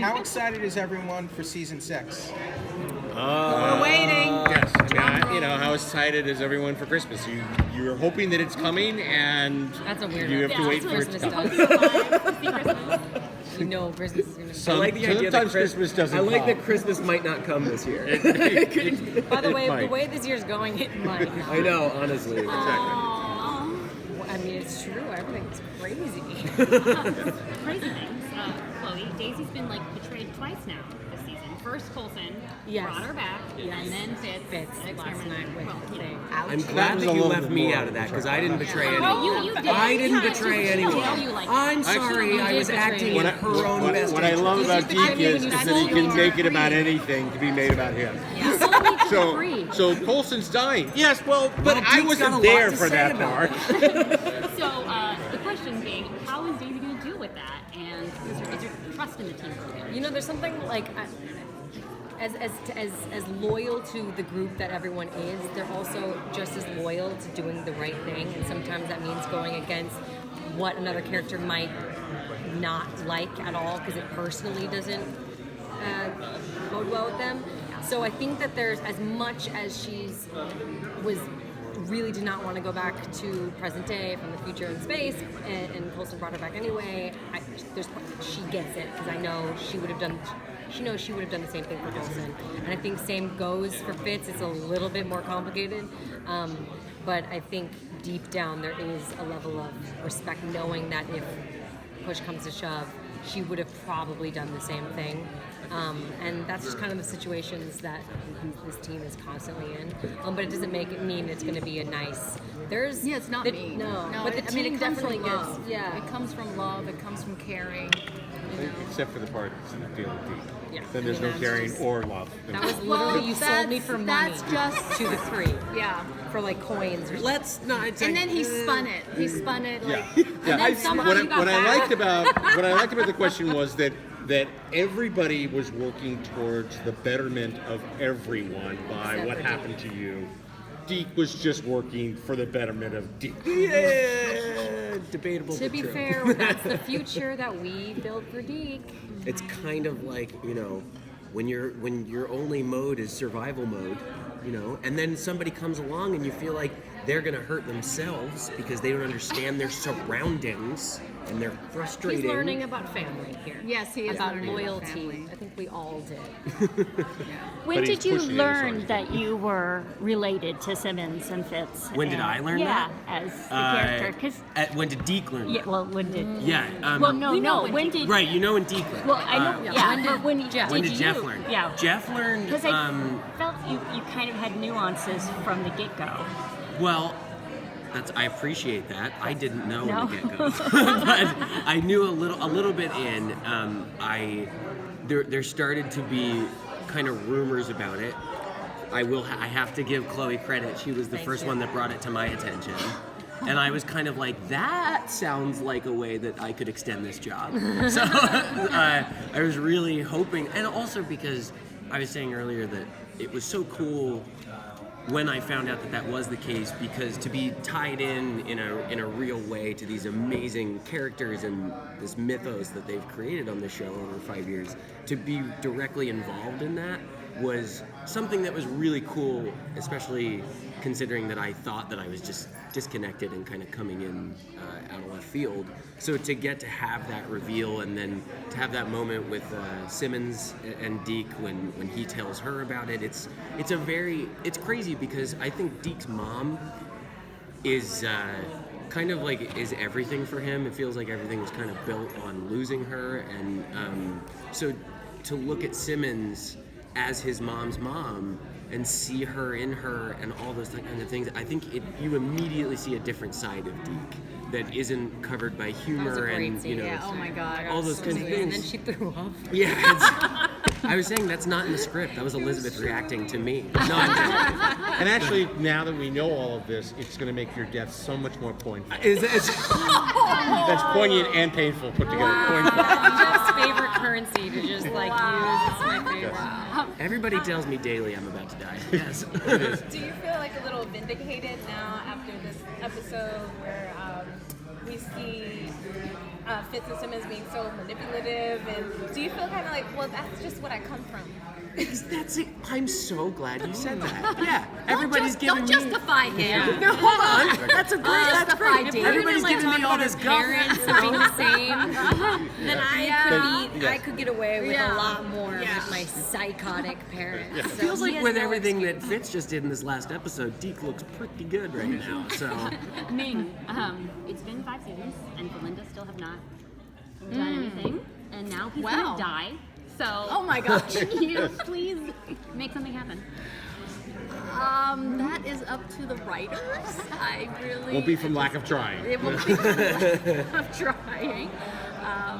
How excited is everyone for season 6? We're waiting. Yes, how excited is everyone for Christmas? You're hoping that it's coming, and that's a weird you have to wait for it to come. You know Christmas is going to I like the idea that Christmas doesn't I like come. that Christmas might not come this year. By the way, the way this year's going, it might. I know, honestly. Exactly. I mean, it's true. Everything's crazy. Crazy things. Chloe, Daisy's been betrayed twice now this season. First Coulson brought her back, and then Fitz last night with the thing. I'm glad that you left me out of that because I didn't betray anyone. You did. I didn't betray anyone. I'm sorry, I was acting in her own best What I interest. love about Deke is that he can make it about anything to be made about him. So Coulson's dying. Yes, but I Deke's got a wasn't lot there to for say that about part. So the question being, how is Daisy going to deal with that? And is there trust in the team? There's something as loyal to the group that everyone is, they're also just as loyal to doing the right thing, and sometimes that means going against what another character might not like at all because it personally doesn't bode well with them. So I think that there's, as much as really did not want to go back to present day from the future in space, and Coulson brought her back anyway. She gets it because I know she would have done. She knows she would have done the same thing for Coulson, and I think same goes for Fitz. It's a little bit more complicated, but I think deep down there is a level of respect, knowing that if push comes to shove, she would have probably done the same thing. And that's just kind of the situations that this team is constantly in. But it doesn't make it mean it's going to be a nice. It's not mean. No, but it definitely gets. Yeah, it comes from love. It comes from caring. Except for the part that's in the deal with Deke. Yeah. Then there's no caring or love. That was literally you sold me for money. That's just 2 to 3. Yeah. For coins or something. Let's not. And then he spun it. He spun it Yeah. and then somehow What you got I back. liked about the question was that everybody was working towards the betterment of everyone by Except what for happened to you. Deke was just working for the betterment of Deke. Yeah, debatable. To be fair, that's the future that we built for Deke. It's kind of like, when your only mode is survival mode, and then somebody comes along and you feel like they're going to hurt themselves because they don't understand their surroundings and they're frustrating. He's learning about family here. Yes, he is about learning about loyalty. family. I think we all did. When But he's did you pushing it as learn hard as that you were related to Simmons and Fitz? When did I learn yeah, that? as the character. 'Cause- When did Deke learn yeah, well, when did... Yeah. well, no. When did... Right, when Deke learned. Well, I know. but when did When did you? Jeph learn? Yeah. Jeph learned. Because I felt you kind of had nuances from the get-go. Well, I appreciate that. I didn't know No. in the get-go, but I knew a little bit in. There started to be kind of rumors about it. I have to give Chloe credit. She was the first one that brought it to my attention. And I was kind of like, that sounds like a way that I could extend this job. So I was really hoping, and also because I was saying earlier that it was so cool when I found out that was the case, because to be tied in a real way to these amazing characters and this mythos that they've created on the show over 5 years, to be directly involved in that was something that was really cool, especially considering that I thought that I was just disconnected and kind of coming in out of left field. So to get to have that reveal and then to have that moment with Simmons and Deke when he tells her about it, it's crazy because I think Deke's mom is kind of is everything for him. It feels like everything was kind of built on losing her, and so to look at Simmons as his mom's mom and see her in her and all those kind of things, I think you immediately see a different side of Deke that isn't covered by humor and Oh my God. all those kinds of things. And then she threw up. Yeah, I was saying that's not in the script. That was Elizabeth reacting to me. No, I'm joking. And actually, now that we know all of this, it's going to make your death so much more poignant. That's poignant and painful put together. Poignant. Jeff's favorite currency to just use. It's my favorite. Everybody tells me daily I'm about to die. Yes. Do you feel a little vindicated now after this episode where we see Fitz and Sim as being so manipulative, and do you feel kind of like, well, that's just what I come from? That's it. I'm so glad you said that. Yeah, everybody's giving Don't me. justify him. No, hold on. That's a great. That's great. David. Everybody's giving me all this guff. Parents being the same, then I could get away with a lot more with my psychotic parents. It So feels he like has with no everything excuse. that Fitz just did in this last episode, Deke looks pretty good right now. So Ming, it's been 5 seasons, and Philinda still have not done anything, and now he's Wow. gonna die. So, Oh my gosh. can you please make something happen? That is up to the writers. I really Won't be from lack of trying. It won't be from lack of trying,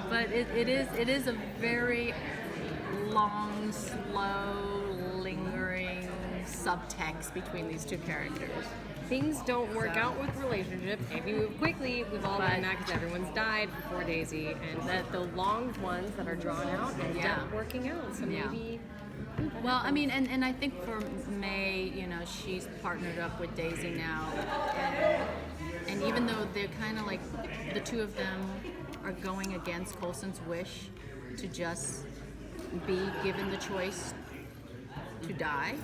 but it is a very long, slow, lingering subtext between these two characters. Things don't work out with relationships if you move quickly. We've all learned that because everyone's died before Daisy, and that the long ones that are drawn out end up working out. So maybe. Well, I mean, and I think for May, you know, she's partnered up with Daisy now, and even though they're kind of like, the two of them are going against Coulson's wish to just be given the choice to die,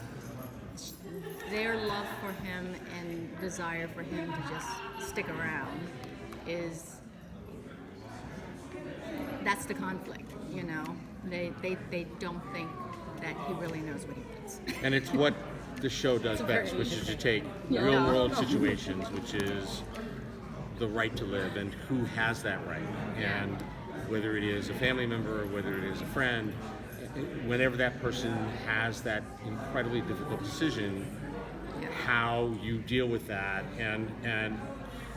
their love for him and desire for him to just stick around that's the conflict, you know. They don't think that he really knows what he wants. And it's what the show does best, which is to take real world situations, which is the right to live and who has that right. And whether it is a family member or whether it is a friend, whenever that person has that incredibly difficult decision, how you deal with that and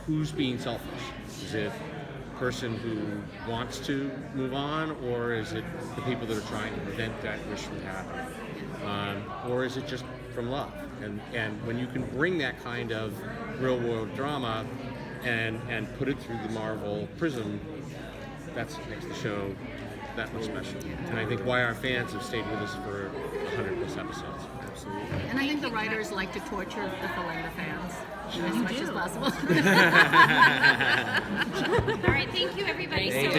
who's being selfish. Is it the person who wants to move on, or is it the people that are trying to prevent that wish from happening? Or is it just from love? And when you can bring that kind of real world drama and put it through the Marvel prism, that's what makes the show that much special. And I think why our fans have stayed with us for 100 plus episodes. Absolutely. And I think the writers like to torture the Philinda fans as much as possible. All right, thank you everybody so much.